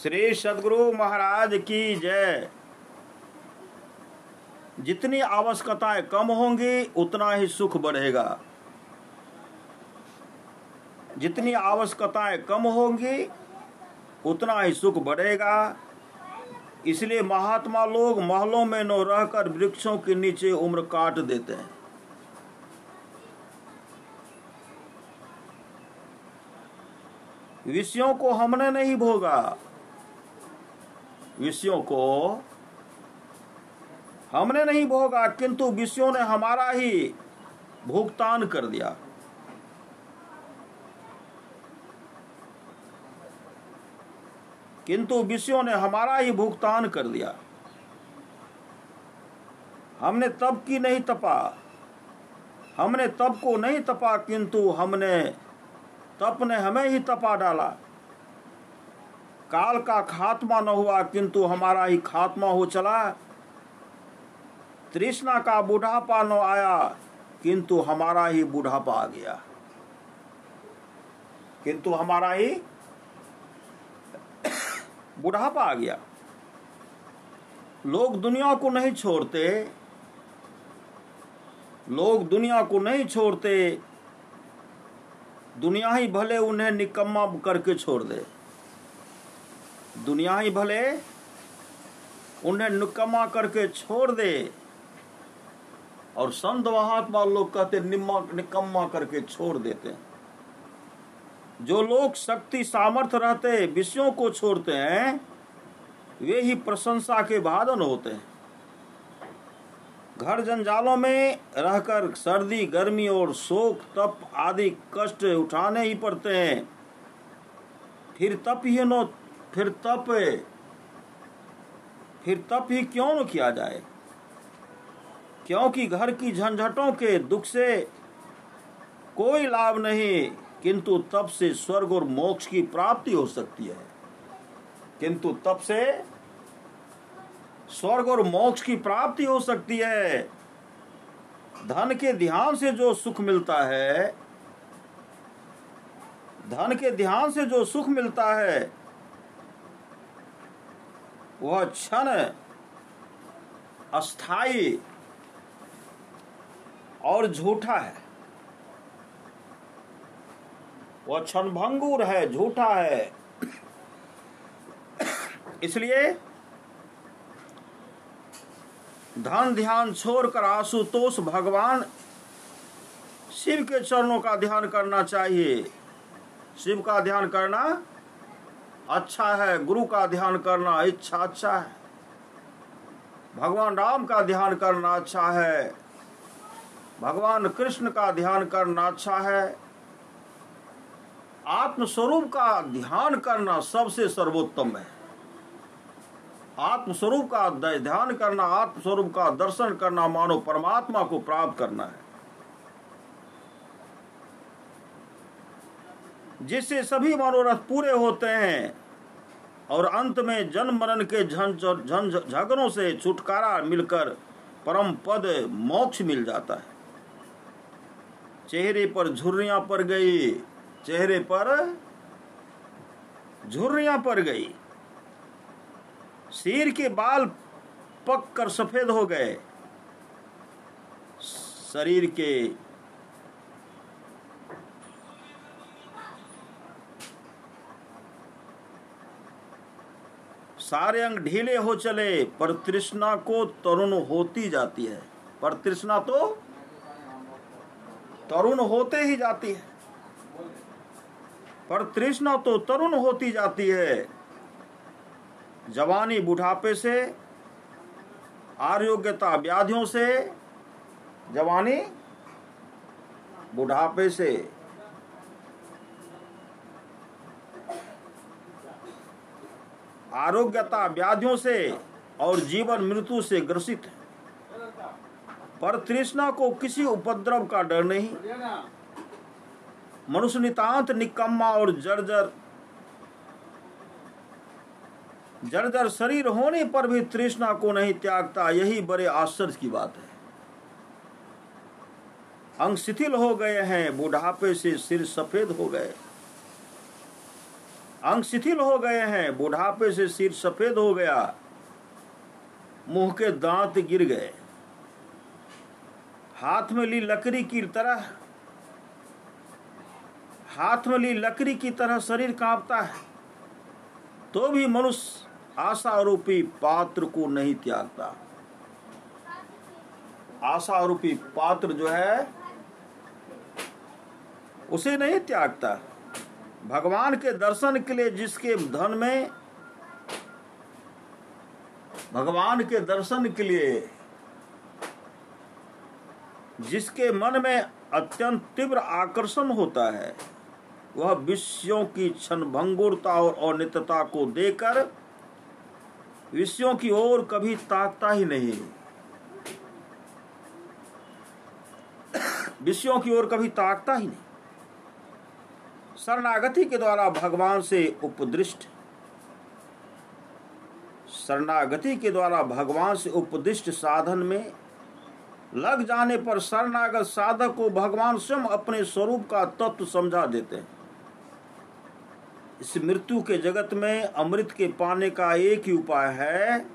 श्री सद्गुरु महाराज की जय। जितनी आवश्यकताएं कम होंगी उतना ही सुख बढ़ेगा। जितनी आवश्यकताएं कम होंगी उतना ही सुख बढ़ेगा। इसलिए महात्मा लोग महलों में न रहकर वृक्षों के नीचे उम्र काट देते हैं। विषयों को हमने नहीं भोगा, विषयों को हमने नहीं भोगा, किंतु विषयों ने हमारा ही भुगतान कर दिया। किंतु विषयों ने हमारा ही भुगतान कर दिया। हमने तप की नहीं तपा, हमने तप को नहीं तपा, किंतु तप ने हमें ही तपा डाला। काल का खात्मा न हुआ, किंतु हमारा ही खात्मा हो चला। तृष्णा का बुढ़ापा न आया, किंतु हमारा ही बुढ़ापा आ गया। किंतु हमारा ही बुढ़ापा आ गया। लोग दुनिया को नहीं छोड़ते, लोग दुनिया को नहीं छोड़ते। दुनिया ही भले उन्हें निकम्मा करके छोड़ दे, दुनिया ही भले उन्हें निकम्मा करके छोड़ दे। और संत महात्मा लोग कहते निकम्मा करके छोड़ देते हैं। जो लोग शक्ति सामर्थ्य रहते विषयों को छोड़ते हैं, वे ही प्रशंसा के भाजन होते हैं। घर जंजालों में रहकर सर्दी गर्मी और शोक तप आदि कष्ट उठाने ही पड़ते हैं। फिर तप ही क्यों न किया जाए, क्योंकि घर की झंझटों के दुख से कोई लाभ नहीं, किंतु तप से स्वर्ग और मोक्ष की प्राप्ति हो सकती है। किंतु तप से स्वर्ग और मोक्ष की प्राप्ति हो सकती है। धन के ध्यान से जो सुख मिलता है, धन के ध्यान से जो सुख मिलता है, वह क्षण अस्थाई और झूठा है। वह क्षणभंगुर है, झूठा है। इसलिए धन ध्यान छोड़कर आशुतोष भगवान शिव के चरणों का ध्यान करना चाहिए। शिव का ध्यान करना अच्छा है, गुरु का ध्यान करना अच्छा है, भगवान राम का ध्यान करना अच्छा है, भगवान कृष्ण का ध्यान करना अच्छा है। आत्मस्वरूप का ध्यान करना सबसे सर्वोत्तम है। आत्मस्वरूप का ध्यान करना, आत्मस्वरूप का दर्शन करना, मानो परमात्मा को प्राप्त करना है, जिससे सभी मनोरथ पूरे होते हैं और अंत में जन्म मरण के झगड़ों से छुटकारा मिलकर परम पद मोक्ष मिल जाता है। चेहरे पर झुर्रियां पड़ गई, चेहरे पर झुर्रियां पड़ गई, सिर के बाल पक कर सफेद हो गए, शरीर के सारे अंग ढीले हो चले, पर तृष्णा को तरुण होती जाती है। पर तृष्णा तो तरुण होते ही जाती है, पर तृष्णा तो तरुण होती जाती है। जवानी बुढ़ापे से, आरोग्यता व्याधियों से, जवानी बुढ़ापे से, आरोग्यता व्याधियों से और जीवन मृत्यु से ग्रसित है। पर तृष्णा को किसी उपद्रव का डर नहीं। मनुष्य नितांत निकम्मा और जर्जर शरीर होने पर भी तृष्णा को नहीं त्यागता। यही बड़े आश्चर्य की बात है। अंग शिथिल हो गए हैं, बुढ़ापे से सिर सफेद हो गए, अंग शिथिल हो गए हैं, बुढ़ापे से सिर सफेद हो गया, मुंह के दांत गिर गए, हाथ में ली लकड़ी की तरह शरीर कांपता है, तो भी मनुष्य आशा रूपी पात्र को नहीं त्यागता। आशा रूपी पात्र जो है उसे नहीं त्यागता। भगवान के दर्शन के लिए जिसके धन में, भगवान के दर्शन के लिए जिसके मन में अत्यंत तीव्र आकर्षण होता है, वह विषयों की क्षणभंगुरता और अनित्यता को देकर विषयों की ओर कभी ताकता ही नहीं। विषयों की ओर कभी ताकता ही नहीं। शरणागति के द्वारा भगवान से उपदिष्ट साधन में लग जाने पर शरणागत साधक को भगवान स्वयं अपने स्वरूप का तत्व समझा देते हैं। इस मृत्यु के जगत में अमृत के पाने का एक ही उपाय है,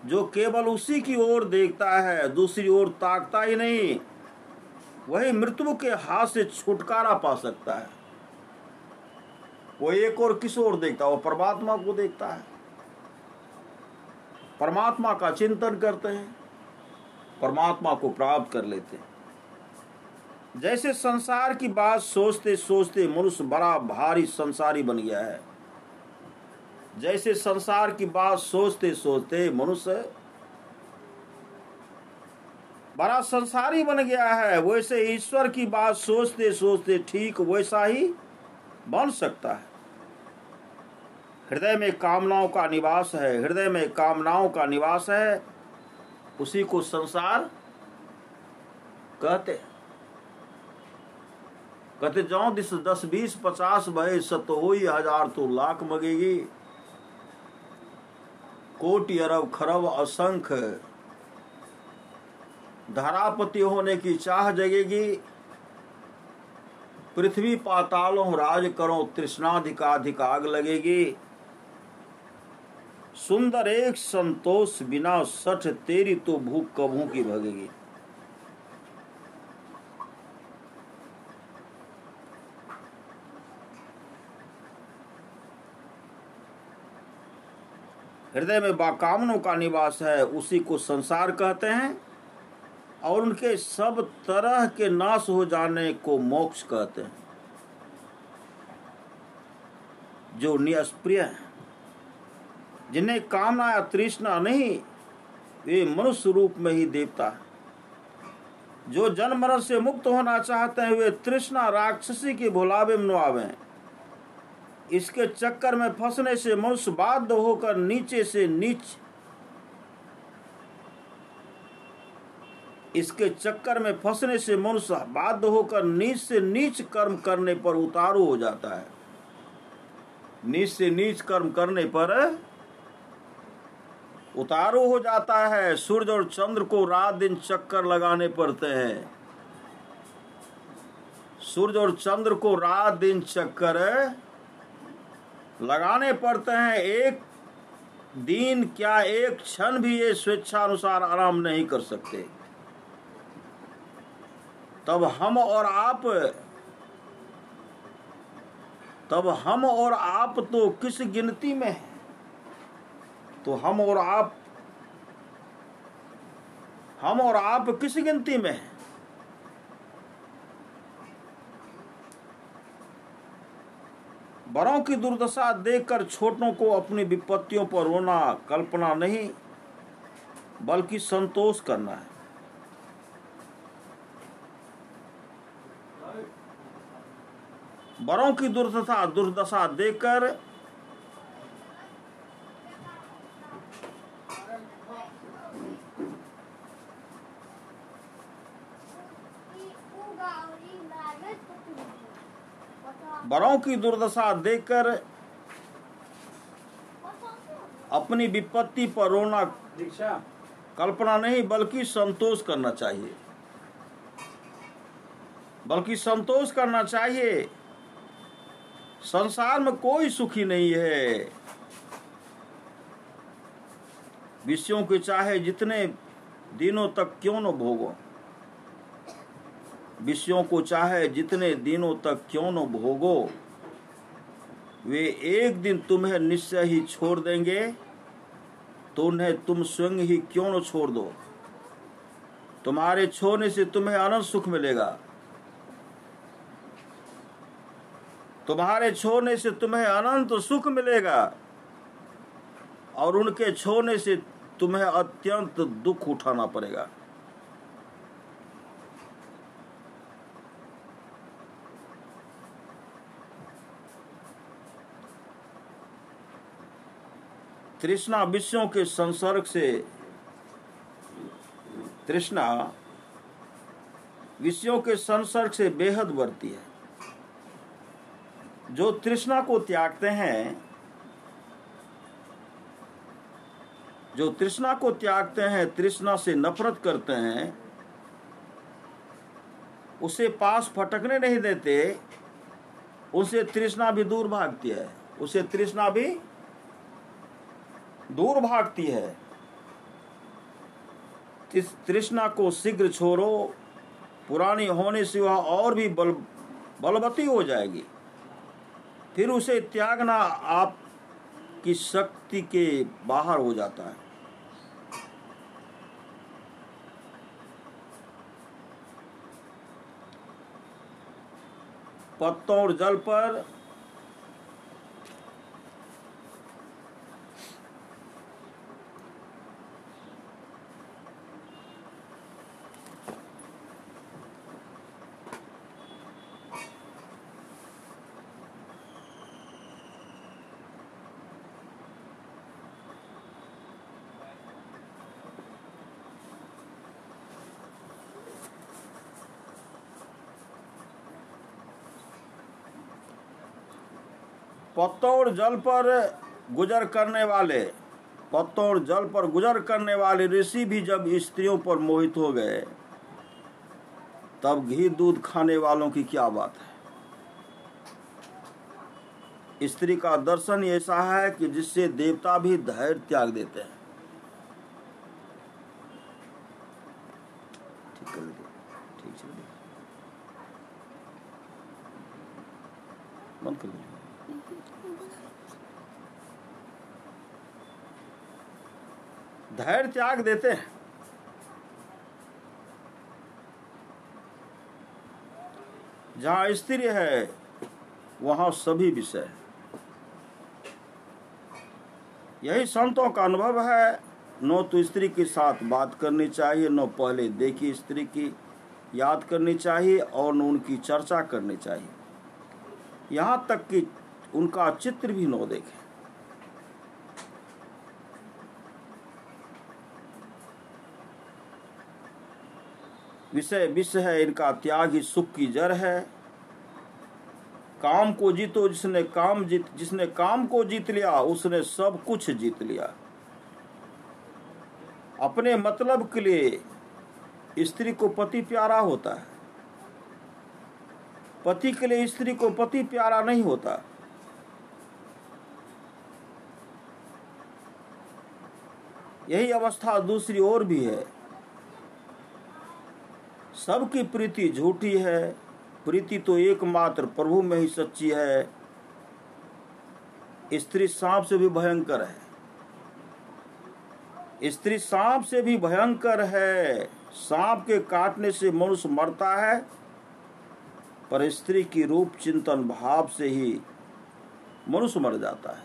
जो केवल उसी की ओर देखता है, दूसरी ओर ताकता ही नहीं, वही मृत्यु के हाथ से छुटकारा पा सकता है। वो एक और किस ओर देखता है? वो परमात्मा को देखता है। परमात्मा का चिंतन करते हैं, परमात्मा को प्राप्त कर लेते हैं। जैसे संसार की बात सोचते सोचते मनुष्य बड़ा भारी संसारी बन गया है, जैसे संसार की बात सोचते सोचते मनुष्य बड़ा संसारी बन गया है, वैसे ईश्वर की बात सोचते सोचते ठीक वैसा ही बन सकता है। हृदय में कामनाओं का निवास है, हृदय में कामनाओं का निवास है, उसी को संसार कहते जाओ दिस 10 20 50 भय सत होई, 1000 तो लाख मगेगी, कोटि अरब खरब असंख्य धरापति होने की चाह जगेगी, पृथ्वी पातालों राज करो तृष्णाधिकाधिक आग लगेगी, सुंदर एक संतोष बिना सठ तेरी तो भूख कभू की भगेगी। हृदय में बाकामनों का निवास है, उसी को संसार कहते हैं, और उनके सब तरह के नाश हो जाने को मोक्ष कहते हैं। जो निष्प्रिय हैं, जिन्हें कामना या तृष्णा नहीं, वे मनुष्य रूप में ही देवता है। जो जन्म मरण से मुक्त होना चाहते हैं, वे तृष्णा राक्षसी के भुलावे में नुआवे। इसके चक्कर में फंसने से मनुष्य बाध्य होकर नीचे से नीच से नीच कर्म करने पर उतारू हो जाता है। नीच से नीच कर्म करने पर उतारू हो जाता है। सूर्य और चंद्र को रात दिन चक्कर लगाने पड़ते हैं। सूर्य और चंद्र को रात दिन चक्कर लगाने पड़ते हैं। एक दिन क्या एक क्षण भी ये स्वेच्छानुसार आराम नहीं कर सकते। तब हम और आप तो किस गिनती में है? तो हम और आप किस गिनती में है? बड़ों की दुर्दशा देखकर छोटों को अपनी विपत्तियों पर रोना कल्पना नहीं, बल्कि संतोष करना है। बड़ों की दुर्दशा देखकर अपनी विपत्ति पर रोना कल्पना नहीं, बल्कि संतोष करना चाहिए। संसार में कोई सुखी नहीं है। विषयों के चाहे जितने दिनों तक क्यों न भोगो, विषयों को चाहे जितने दिनों तक क्यों न भोगो, वे एक दिन तुम्हें निश्चय ही छोड़ देंगे, तो उन्हें तुम स्वयं ही क्यों न छोड़ दो। तुम्हारे छोड़ने से तुम्हें अनंत सुख मिलेगा, तुम्हारे छोड़ने से तुम्हें अनंत सुख मिलेगा, और उनके छोड़ने से तुम्हें अत्यंत दुख उठाना पड़ेगा। तृष्णा विषयों के संसर्ग से, तृष्णा विषयों के संसर्ग से बेहद बढ़ती है। जो तृष्णा को त्यागते हैं, जो तृष्णा को त्यागते हैं, तृष्णा से नफरत करते हैं, उसे पास फटकने नहीं देते, उसे तृष्णा भी दूर भागती है, उसे तृष्णा भी दूर भागती है। इस तृष्णा को शीघ्र छोड़ो, पुरानी होने से वह और भी बलवती हो जाएगी। फिर उसे त्यागना आपकी शक्ति के बाहर हो जाता है। पत्तों और जल पर पत्तों और जल पर गुजर करने वाले, पत्तों और जल पर गुजर करने वाले ऋषि भी जब स्त्रियों पर मोहित हो गए, तब घी दूध खाने वालों की क्या बात है। स्त्री का दर्शन ऐसा है कि जिससे देवता भी धैर्य त्याग देते हैं। ठीक कर दे, ठीक से बंद कर दे। धैर्य त्याग देते हैं। जहां स्त्री है वहां सभी विषय। यही संतों का अनुभव है। न तो स्त्री के साथ बात करनी चाहिए, न पहले देखी स्त्री की याद करनी चाहिए, और न उनकी चर्चा करनी चाहिए, यहां तक कि उनका चित्र भी न देखें। विषय विषय है, इनका त्याग ही सुख की जड़ है। काम को जीतो, जिसने काम को जीत लिया उसने सब कुछ जीत लिया। अपने मतलब के लिए स्त्री को पति प्यारा होता है, पति के लिए स्त्री को पति प्यारा नहीं होता। यही अवस्था दूसरी ओर भी है। सबकी प्रीति झूठी है, प्रीति तो एकमात्र प्रभु में ही सच्ची है। स्त्री सांप से भी भयंकर है, स्त्री सांप से भी भयंकर है। सांप के काटने से मनुष्य मरता है, पर स्त्री की रूप चिंतन भाव से ही मनुष्य मर जाता है।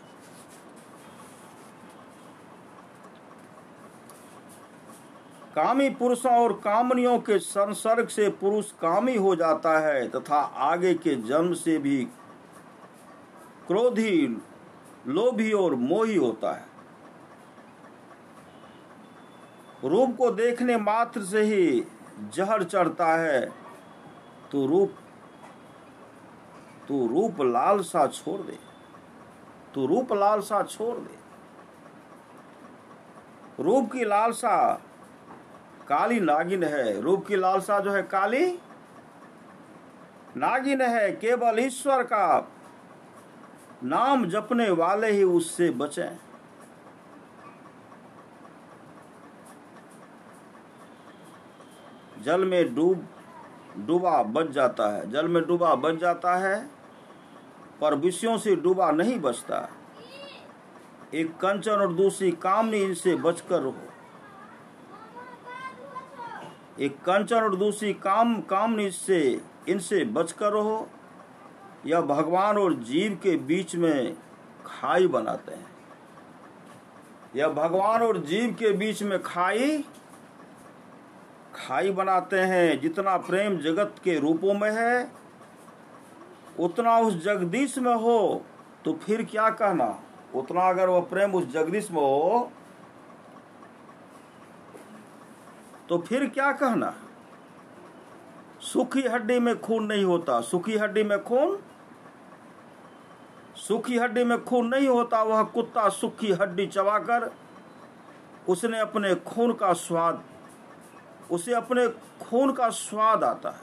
कामी पुरुषों और कामनियों के संसर्ग से पुरुष कामी हो जाता है, तथा आगे के जन्म से भी क्रोधी, लोभी और मोही होता है। रूप को देखने मात्र से ही जहर चढ़ता है, तो रूप लालसा छोड़ दे, तो रूप लालसा छोड़ दे। रूप की लालसा काली नागिन है। रूप की लालसा जो है काली नागिन है। केवल ईश्वर का नाम जपने वाले ही उससे बचें। जल में डूबा बच जाता है, जल में डूबा बच जाता है, पर विषयों से डूबा नहीं बचता। एक कंचन और दूसरी कामनी, इनसे बचकर रहो। एक कंचन और दूसरी कामनी से इनसे बचकर रहो। यह भगवान और जीव के बीच में खाई बनाते हैं। यह भगवान और जीव के बीच में खाई बनाते हैं। जितना प्रेम जगत के रूपों में है, उतना उस जगदीश में हो तो फिर क्या कहना। उतना अगर वह प्रेम उस जगदीश में हो तो फिर क्या कहना। सूखी हड्डी में खून नहीं होता, सूखी हड्डी में खून नहीं होता। वह कुत्ता सूखी हड्डी चबाकर उसे अपने खून का स्वाद आता है,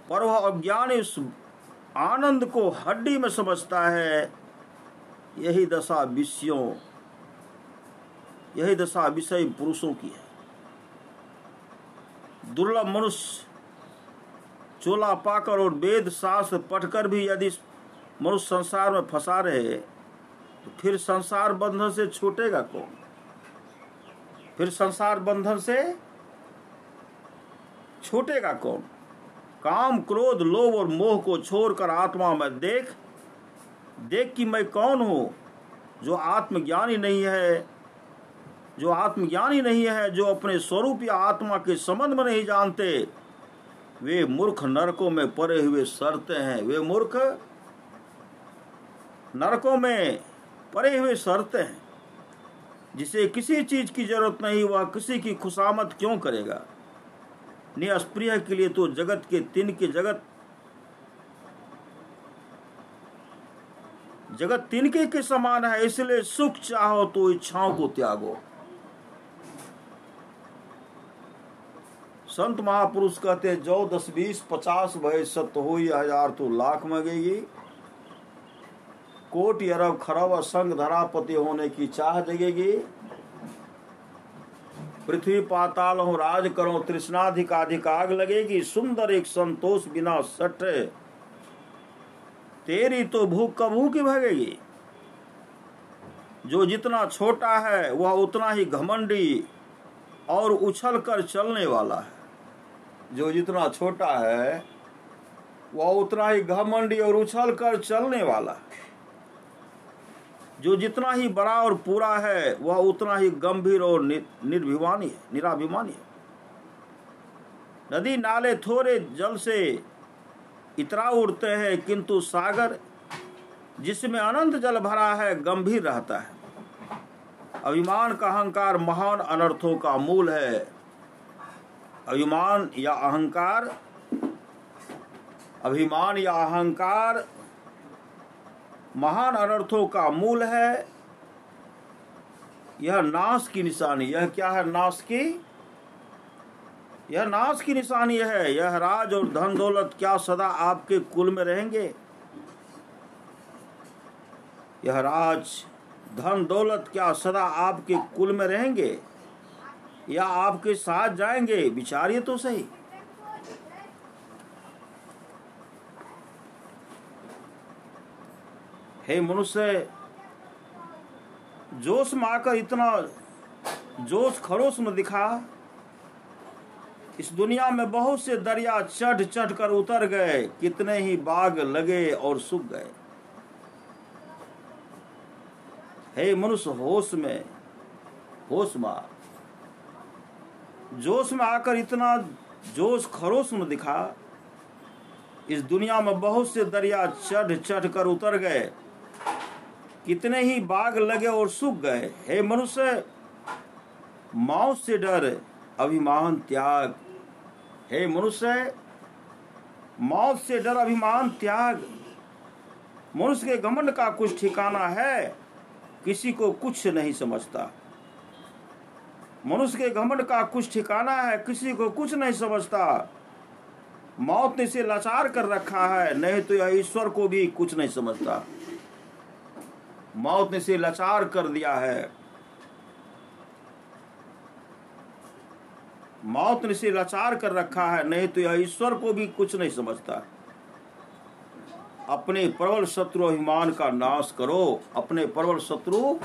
पर वह अज्ञानी उस आनंद को हड्डी में समझता है। यही दशा विषय पुरुषों की है। दुर्लभ मनुष्य चोला पाकर और वेद शास्त्र पढ़कर भी यदि मनुष्य संसार में फंसा रहे तो फिर संसार बंधन से छूटेगा कौन। फिर संसार बंधन से छूटेगा कौन। काम क्रोध लोभ और मोह को छोड़कर आत्मा में देख कि मैं कौन हूं। जो आत्मज्ञानी नहीं है, जो अपने स्वरूप या आत्मा के संबंध में नहीं जानते, वे मूर्ख नरकों में पड़े हुए सड़ते हैं। वे मूर्ख नरकों में पड़े हुए सड़ते हैं। जिसे किसी चीज की जरूरत नहीं, वह किसी की खुशामद क्यों करेगा। निष्प्रिय के लिए तो जगत के तिनके जगत तिनके के समान है। इसलिए सुख चाहो तो इच्छाओं को त्यागो। संत महापुरुष कहते, जो 10 20 50 भय सत्य हो, 1000 तो लाख मगेगी। कोटि अरब खरब असंग धरापति होने की चाह जगेगी। पृथ्वी पाताल हो राज करो, तृष्णाधिकाधिक आग लगेगी। सुंदर एक संतोष बिना सठ, तेरी तो भूख कभू की भगेगी। जो जितना छोटा है वह उतना ही घमंडी और उछल कर चलने वाला है। जो जितना छोटा है वह उतना ही घमंडी और उछल कर चलने वाला है। जो जितना ही बड़ा और पूरा है वह उतना ही गंभीर और निराभिमानी है। नदी नाले थोड़े जल से इतरा उड़ते हैं, किंतु सागर जिसमें अनंत जल भरा है गंभीर रहता है। अभिमान का अहंकार महान अनर्थों का मूल है। अभिमान या अहंकार महान अनर्थों का मूल है। यह नाश की निशानी। यह क्या है? यह नाश की निशानी है। यह राज और धन दौलत क्या सदा आपके कुल में रहेंगे? यह राज धन दौलत क्या सदा आपके कुल में रहेंगे या आपके साथ जाएंगे? विचारिए तो सही। हे मनुष्य, जोश में आकर इतना जोश खरोश में दिखा। इस दुनिया में बहुत से दरिया चढ़ कर उतर गए, कितने ही बाग लगे और सूख गए। हे मनुष्य, होश में जोश में आकर इतना जोश खरोश में दिखा। इस दुनिया में बहुत से दरिया चढ़ कर उतर गए, कितने ही बाग लगे और सूख गए। हे मनुष्य, मौत से डर, अभिमान त्याग। हे मनुष्य, मौत से डर, अभिमान त्याग। मनुष्य के घमंड का कुछ ठिकाना है, किसी को कुछ नहीं समझता। मनुष्य के घमंड का कुछ ठिकाना है, किसी को कुछ नहीं समझता। मौत ने इसे लाचार कर रखा है, नहीं तो यह ईश्वर को भी कुछ नहीं समझता। मौत ने इसे लाचार कर दिया है, मौत ने इसे लाचार कर रखा है, नहीं तो यह ईश्वर को भी कुछ नहीं समझता। अपने प्रबल शत्रु अभिमान का नाश करो, अपने प्रबल शत्रु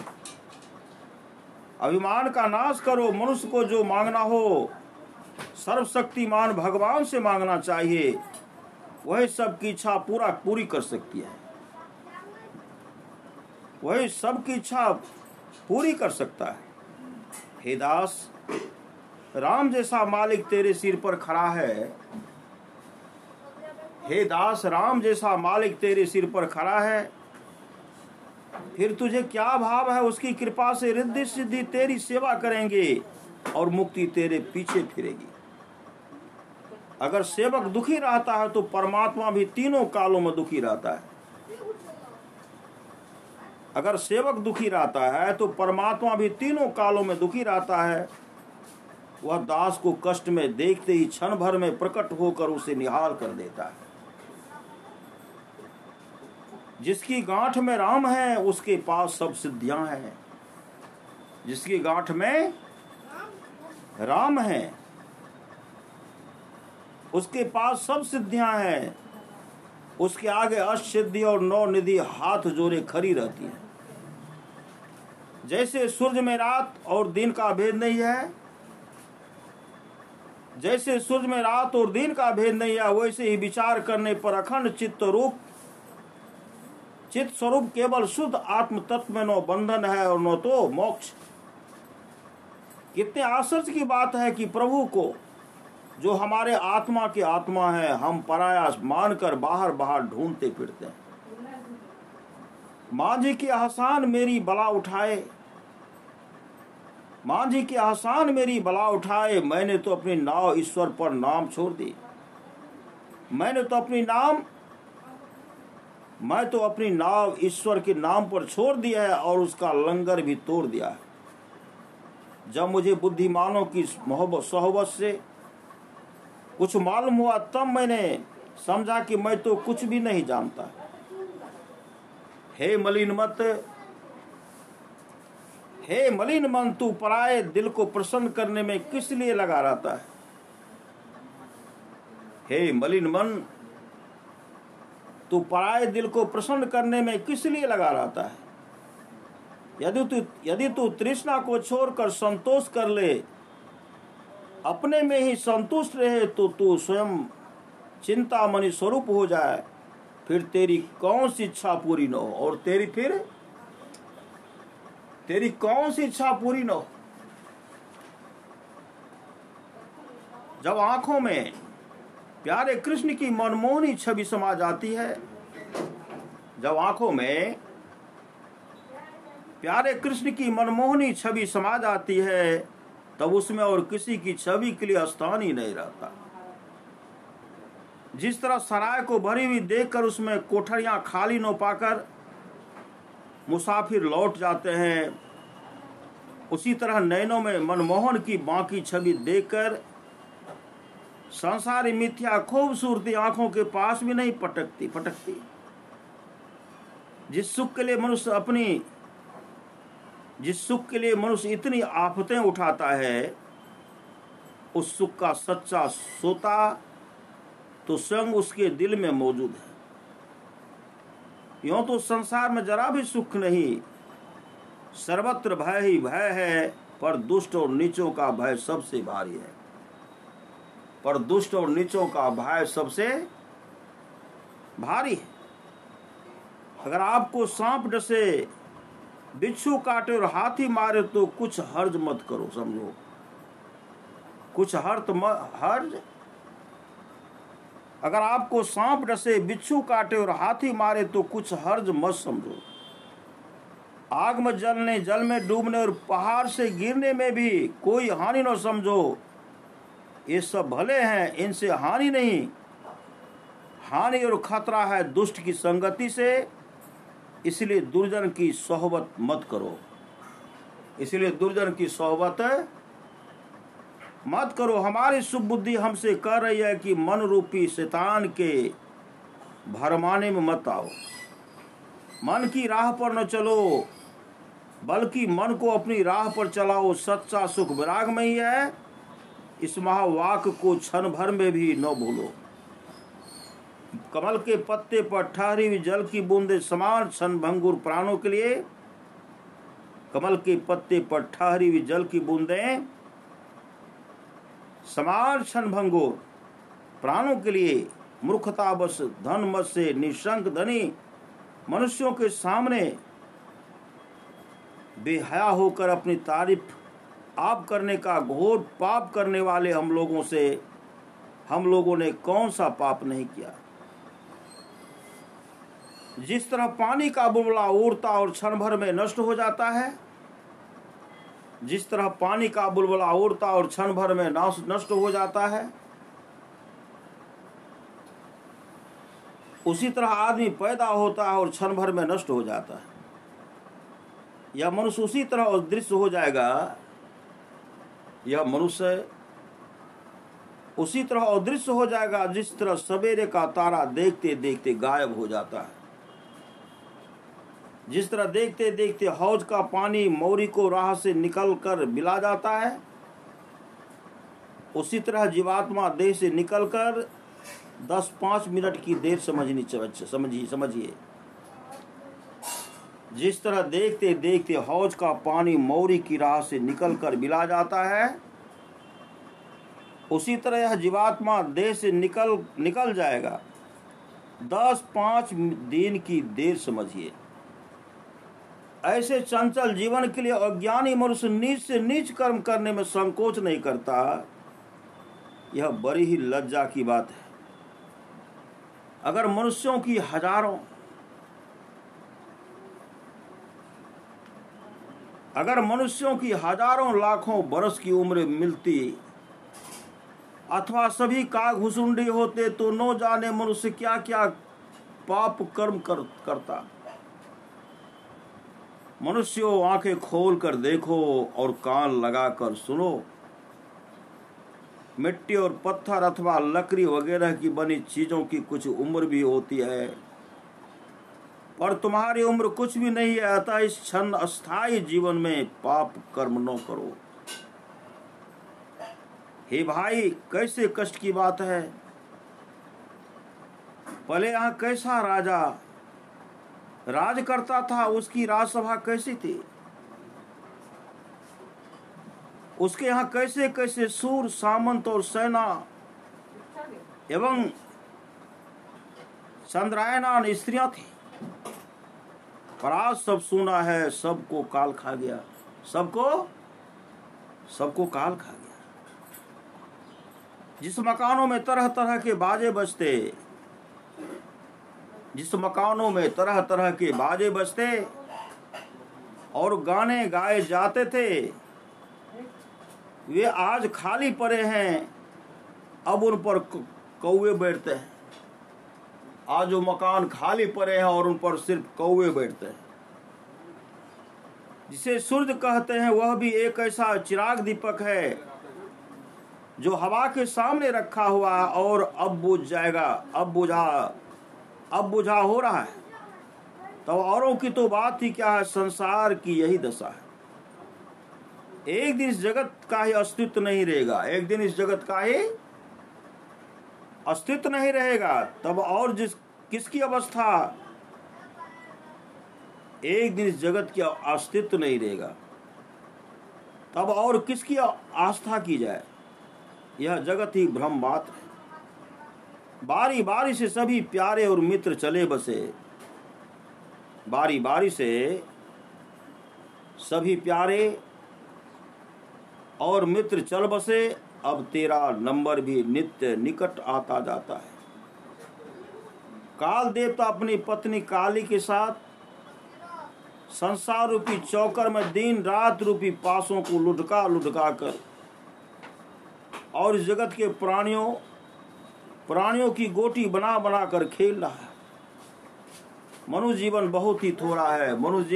अभिमान का नाश करो। मनुष्य को जो मांगना हो सर्वशक्तिमान भगवान से मांगना चाहिए, वही सबकी इच्छा पूरी कर सकती है, वही सबकी इच्छा पूरी कर सकता है। हे दास, राम जैसा मालिक तेरे सिर पर खड़ा है। हे दास, राम जैसा मालिक तेरे सिर पर खड़ा है, फिर तुझे क्या भाव है? उसकी कृपा से रिद्धि सिद्धि तेरी सेवा करेंगे और मुक्ति तेरे पीछे फिरेगी। अगर सेवक दुखी रहता है तो परमात्मा भी तीनों कालों में दुखी रहता है। अगर सेवक दुखी रहता है तो परमात्मा भी तीनों कालों में दुखी रहता है। वह दास को कष्ट में देखते ही क्षण भर में प्रकट होकर उसे निहाल कर देता है। जिसकी गांठ में राम है उसके पास सब सिद्धियां हैं। जिसकी गांठ में राम है उसके पास सब सिद्धियां हैं। उसके आगे अष्ट सिद्धि और 9 निधि हाथ जोड़े खड़ी रहती है। जैसे सूरज में रात और दिन का भेद नहीं है, जैसे सूरज में रात और दिन का भेद नहीं है, वैसे ही विचार करने पर अखंड चित्त स्वरूप केवल शुद्ध आत्म तत्व में न बंधन है और न तो मोक्ष। कितने आश्चर्य की बात है कि प्रभु को, जो हमारे आत्मा के आत्मा है, हम पराया मानकर बाहर बाहर ढूंढते फिरते हैं। मांझी की आसान मेरी बला उठाए, मांझी की आसान मेरी बला उठाए, मैंने तो अपनी नाव ईश्वर पर नाम छोड़ दी। मैं तो अपनी नाव ईश्वर के नाम पर छोड़ दिया है और उसका लंगर भी तोड़ दिया है। जब मुझे बुद्धिमानों की सोहबत से कुछ मालूम हुआ, तब मैंने समझा कि मैं तो कुछ भी नहीं जानता। हे मलिन मन, तू पराये दिल को प्रसन्न करने में किस लिए लगा रहता है? हे मलिन मन, तू पराये दिल को प्रसन्न करने में किस लिए लगा रहता है? यदि तू तृष्णा को छोड़कर संतोष कर ले, अपने में ही संतुष्ट रहे, तो तू स्वयं चिंतामणि स्वरूप हो जाए। फिर तेरी कौन सी इच्छा पूरी न हो, और तेरी कौन सी इच्छा पूरी न हो। जब आंखों में प्यारे कृष्ण की मनमोहनी छवि समा जाती है, जब आंखों में प्यारे कृष्ण की मनमोहनी छवि समा जाती है, तब उसमें और किसी की छवि के लिए स्थान ही नहीं रहता। जिस तरह सराय को भरी हुई देखकर उसमें कोठरियां खाली न पाकर मुसाफिर लौट जाते हैं, उसी तरह नैनों में मनमोहन की बाकी छवि देखकर संसारी मिथ्या खूबसूरती आंखों के पास भी नहीं पटकती। जिस सुख के लिए मनुष्य इतनी आफतें उठाता है, उस सुख का सच्चा सोता तो स्वयं उसके दिल में मौजूद है। यूं तो संसार में जरा भी सुख नहीं, सर्वत्र भय ही भय है, पर दुष्ट और नीचों का भय सबसे भारी है। पर दुष्ट और नीचों का भय सबसे भारी है। अगर आपको सांप डसे, बिच्छू काटे और हाथी मारे तो कुछ हर्ज मत करो, समझो, कुछ हर्ज। अगर आपको सांप डसे, बिच्छू काटे और हाथी मारे तो कुछ हर्ज मत समझो। आग में जलने, जल में डूबने और पहाड़ से गिरने में भी कोई हानि न समझो। ये सब भले हैं, इनसे हानि नहीं। हानि और खतरा है दुष्ट की संगति से, इसलिए दुर्जन की सोहबत मत करो। इसलिए दुर्जन की सोहबत मत करो। हमारी शुभ बुद्धि हमसे कह रही है कि मन रूपी शैतान के भरमाने में मत आओ। मन की राह पर न चलो, बल्कि मन को अपनी राह पर चलाओ। सच्चा सुख विराग में ही है, इस महावाक्य को क्षण भर में भी न भूलो। कमल के पत्ते पर ठहरी हुई जल की बूंदे समान क्षणभंगुर प्राणों के लिए, कमल के पत्ते पर ठहरी हुई जल की बूंदें समान क्षणभंगुर प्राणों के लिए मूर्खतावश धन मत से निशंक धनी मनुष्यों के सामने बेहया होकर अपनी तारीफ आप करने का घोर पाप करने वाले हम लोगों ने कौन सा पाप नहीं किया। जिस तरह पानी का बुलबुला उड़ता और क्षण भर में नष्ट हो जाता है, जिस तरह पानी का बुलबुला उड़ता और क्षण भर में नष्ट हो जाता है, उसी तरह आदमी पैदा होता है और क्षण भर में नष्ट हो जाता है। यह मनुष्य उसी तरह अदृश्य हो जाएगा, यह मनुष्य उसी तरह अदृश्य हो जाएगा जिस तरह सवेरे का तारा देखते देखते गायब हो जाता है। जिस तरह देखते देखते हौज का पानी मौरी को राह से निकल कर मिला जाता है, उसी तरह जीवात्मा देह से निकलकर 10-5 मिनट की देर समझिए। जिस तरह देखते देखते हौज का पानी मौरी की राह से निकलकर मिला जाता है, उसी तरह यह जीवात्मा देह से निकल जाएगा। 10-5 दिन की देर समझिए। ऐसे चंचल जीवन के लिए अज्ञानी मनुष्य नीच से नीच कर्म करने में संकोच नहीं करता। यह बड़ी ही लज्जा की बात है। अगर मनुष्यों की हजारों लाखों बरस की उम्र मिलती अथवा सभी काग घुसुंडी होते तो न जाने मनुष्य क्या क्या पाप कर्म करता। मनुष्यों, आंखें खोल कर देखो और कान लगाकर सुनो। मिट्टी और पत्थर अथवा लकड़ी वगैरह की बनी चीजों की कुछ उम्र भी होती है, पर तुम्हारी उम्र कुछ भी नहीं है। अतः इस क्षण अस्थायी जीवन में पाप कर्म न करो। हे भाई, कैसे कष्ट की बात है। पहले यहाँ कैसा राजा राज करता था, उसकी राजसभा कैसी थी, उसके यहाँ कैसे कैसे सूर सामंत और सेना एवं चंद्रायमान स्त्रियां थी। पर आज सब सुना है, सबको काल खा गया, सबको काल खा गया। जिस मकानों में तरह तरह के बाजे बजते और गाने गाए जाते थे, वे आज खाली पड़े हैं। अब उन पर कौवे बैठते हैं। आज वो मकान खाली पड़े हैं और उन पर सिर्फ कौवे बैठते हैं। जिसे सूर्य कहते हैं, वह भी एक ऐसा चिराग दीपक है जो हवा के सामने रखा हुआ है और अब बुझ जाएगा। अब बुझा हो रहा है। तो औरों की तो बात ही क्या है, संसार की यही दशा है। एक दिन इस जगत का ही अस्तित्व नहीं रहेगा, एक दिन इस जगत का ही अस्तित्व नहीं रहेगा। तब और किसकी अवस्था, एक दिन इस जगत की अस्तित्व नहीं रहेगा, तब और किसकी आस्था की जाए। यह जगत ही भ्रम बात है। बारी बारी से सभी प्यारे और मित्र चले बसे, बारी बारी से सभी प्यारे और मित्र चल बसे। अब तेरा नंबर भी नित्य निकट आता जाता है। काल देवता अपनी पत्नी काली के साथ संसार रूपी चौकर में दिन रात रूपी पासों को लुढ़का कर और इस जगत के प्राणियों की गोटी बना कर खेल रहा है। मनुष्य जीवन बहुत ही थोड़ा है। मनुष्य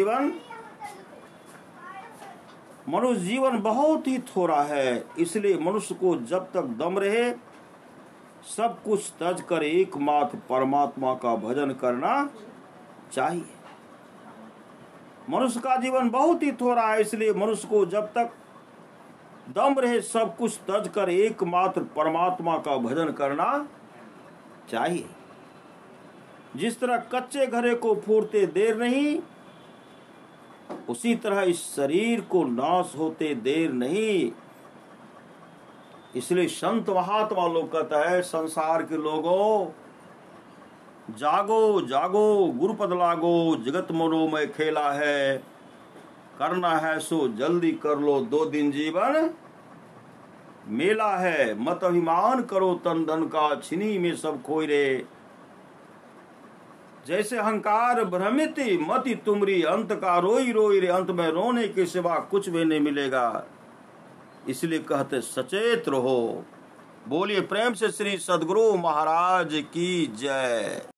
मनुष्य जीवन बहुत ही थोड़ा है, इसलिए मनुष्य को जब तक दम रहे सब कुछ त्याज कर एकमात्र परमात्मा का भजन करना चाहिए। मनुष्य का जीवन बहुत ही थोड़ा है, इसलिए मनुष्य को जब तक दम रहे सब कुछ त्याज कर एकमात्र परमात्मा का भजन करना चाहिए। जिस तरह कच्चे घड़े को फूटते देर नहीं, उसी तरह इस शरीर को नाश होते देर नहीं। इसलिए संत महात्मा लोग कहता है, संसार के लोगों जागो जागो गुरुपद लागो, जगत मनोमय खेला है, करना है सो जल्दी कर लो, 2 दिन जीवन मेला है। मत अभिमान करो तन धन का, छिनी में सब खोई रे। जैसे अहंकार भ्रमित मति तुमरी, अंत का रोई रोई रे, अंत में रोने के सिवा कुछ भी नहीं मिलेगा। इसलिए कहते सचेत रहो। बोलिए प्रेम से श्री सद्गुरु महाराज की जय।